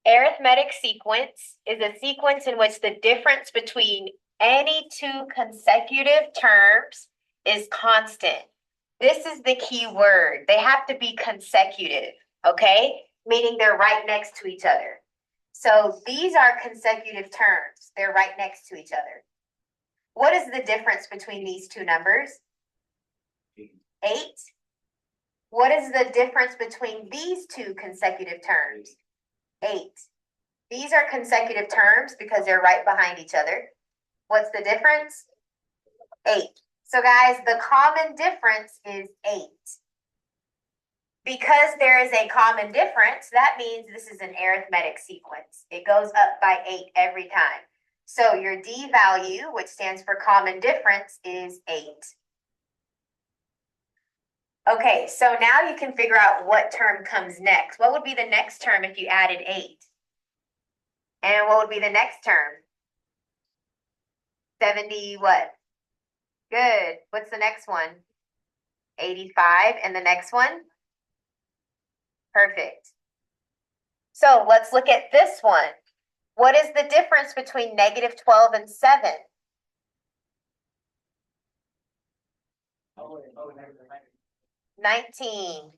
Arithmetic sequence is a sequence in which the difference between any two consecutive terms is constant. This is the key word. They have to be consecutive, okay? Meaning they're right next to each other. So these are consecutive terms. They're right next to each other. What is the difference between these two numbers? 8. What is the difference between these two consecutive terms? 8. These are consecutive terms because they're right behind each other. What's the difference? 8. So guys, the common difference is 8. Because there is a common difference, that means this is an arithmetic sequence. It goes up by 8 every time. So your D value, which stands for common difference, is 8. Okay, so now you can figure out what term comes next. What would be the next term if you added 8? And what would be the next term? 70 what? Good. What's the next one? 85. And the next one? Perfect. So let's look at this one. What is the difference between negative 12 and 7? Oh, 19.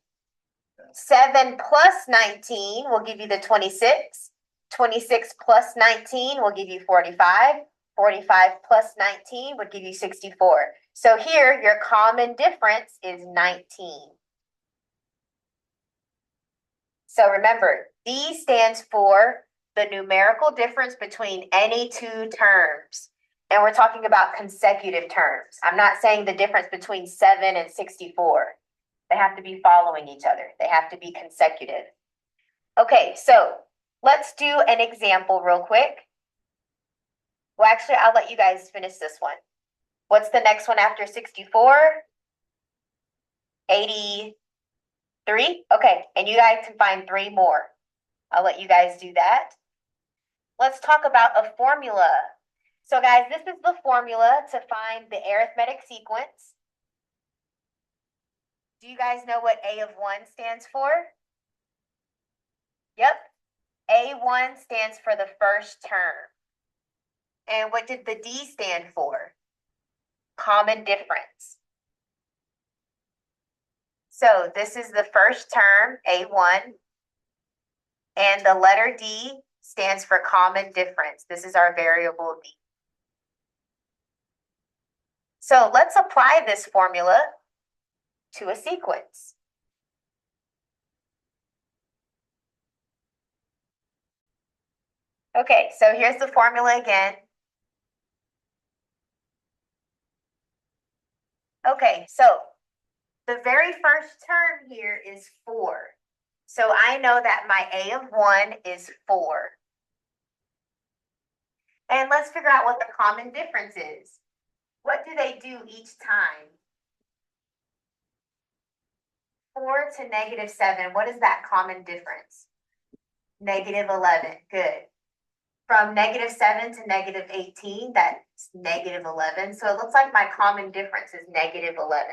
7 plus 19 will give you the 26. 26 plus 19 will give you 45. 45 plus 19 would give you 64. So here, your common difference is 19. So remember, D stands for the numerical difference between any two terms. And we're talking about consecutive terms. I'm not saying the difference between 7 and 64. They have to be following each other. They have to be consecutive. Okay, so let's do an example real quick. Well, actually, I'll let you guys finish this one. What's the next one after 64? 83? Okay, and you guys can find 3 more. I'll let you guys do that. Let's talk about a formula. So guys, this is the formula to find the arithmetic sequence. Do you guys know what A of 1 stands for? Yep. A1 stands for the first term. And what did the D stand for? Common difference. So this is the first term, A1. And the letter D stands for common difference. This is our variable D. So let's apply this formula to a sequence. Okay, so here's the formula again. Okay, so the very first term here is 4. So I know that my A of 1 is 4. And let's figure out what the common difference is. What do they do each time? 4 to negative 7, what is that common difference? Negative 11, good. From negative 7 to negative 18, that's negative 11. So it looks like my common difference is negative 11.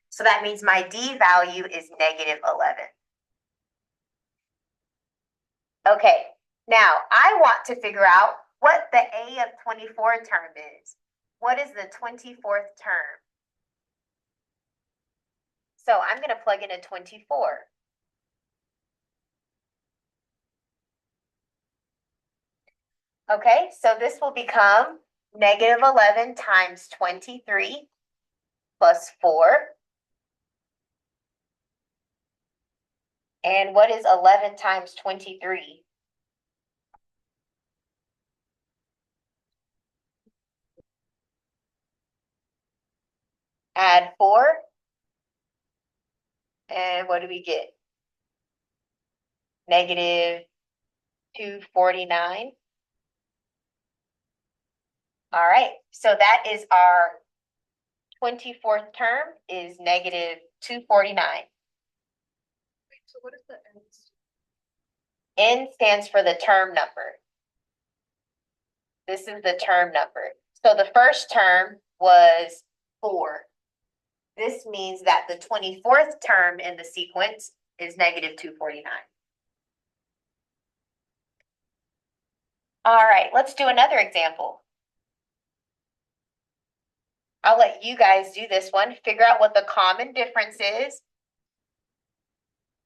So that means my D value is negative 11. Okay, now I want to figure out what the A of 24 term is. What is the 24th term? So I'm going to plug in a 24. Okay, so this will become negative 11 times 23 plus 4. And what is 11 times 23? Add 4. And what do we get? Negative 249. All right, so that is our 24th term is negative 249. So what is the N? N stands for the term number. This is the term number. So the first term was 4. This means that the 24th term in the sequence is negative 249. All right, let's do another example. I'll let you guys do this one. Figure out what the common difference is.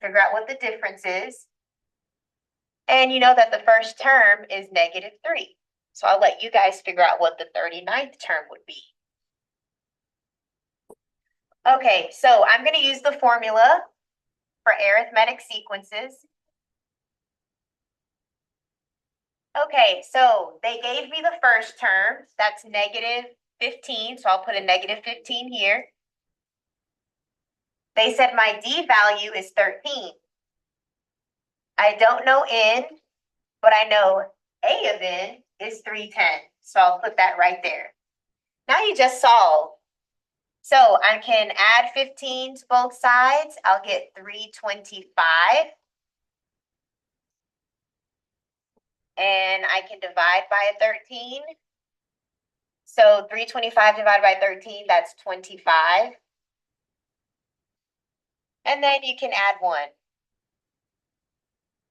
Figure out what the difference is. And you know that the first term is -3. So I'll let you guys figure out what the 39th term would be. Okay, so I'm going to use the formula for arithmetic sequences. Okay, so they gave me the first term, that's -15, so I'll put a -15 here. They said my D value is 13. I don't know N, but I know A of N is 310, so I'll put that right there. Now you just solve. So I can add 15 to both sides. I'll get 325. And I can divide by a 13. So 325 divided by 13, that's 25. And then you can add 1.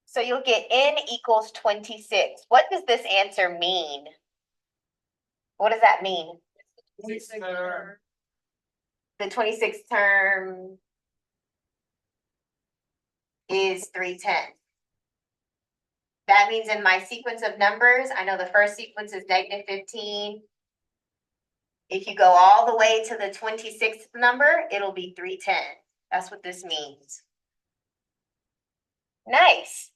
So you'll get N equals 26. What does this answer mean? What does that mean? The 26th term is 310. That means in my sequence of numbers, I know the first sequence is -15. If you go all the way to the 26th number, it'll be 310. That's what this means. Nice.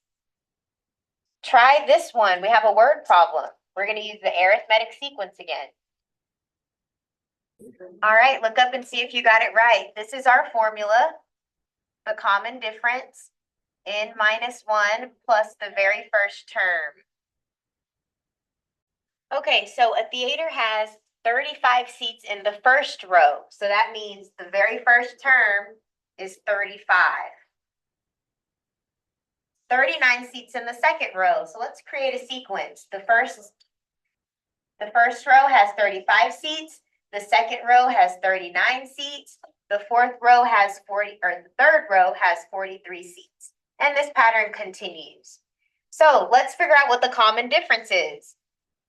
Try this one. We have a word problem. We're going to use the arithmetic sequence again. All right, look up and see if you got it right. This is our formula, the common difference, n minus 1 plus the very first term. Okay, so a theater has 35 seats in the first row. So that means the very first term is 35. 39 seats in the second row. So let's create a sequence. The first row has 35 seats. The second row has 39 seats. The fourth row has 40, or the third row has 43 seats. And this pattern continues. So let's figure out what the common difference is.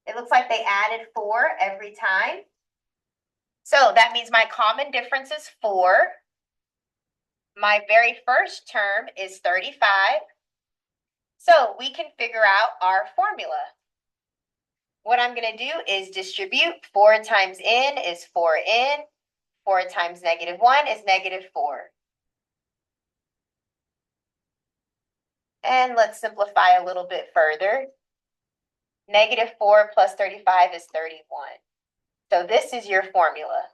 It looks like they added 4 every time. So that means my common difference is 4. My very first term is 35. So we can figure out our formula. What I'm going to do is distribute. 4 times n is 4n. 4 times -1 is -4. And let's simplify a little bit further. -4 plus 35 is 31. So this is your formula.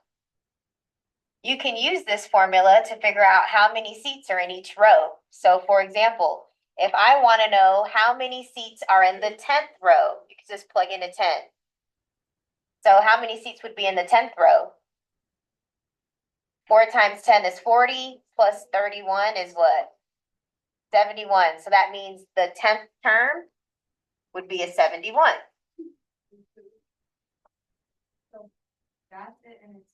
You can use this formula to figure out how many seats are in each row. So for example, if I want to know how many seats are in the 10th row, you can just plug in a 10. So how many seats would be in the 10th row? 4 times 10 is 40, plus 31 is what? 71. So that means the 10th term would be a 71. So that's it in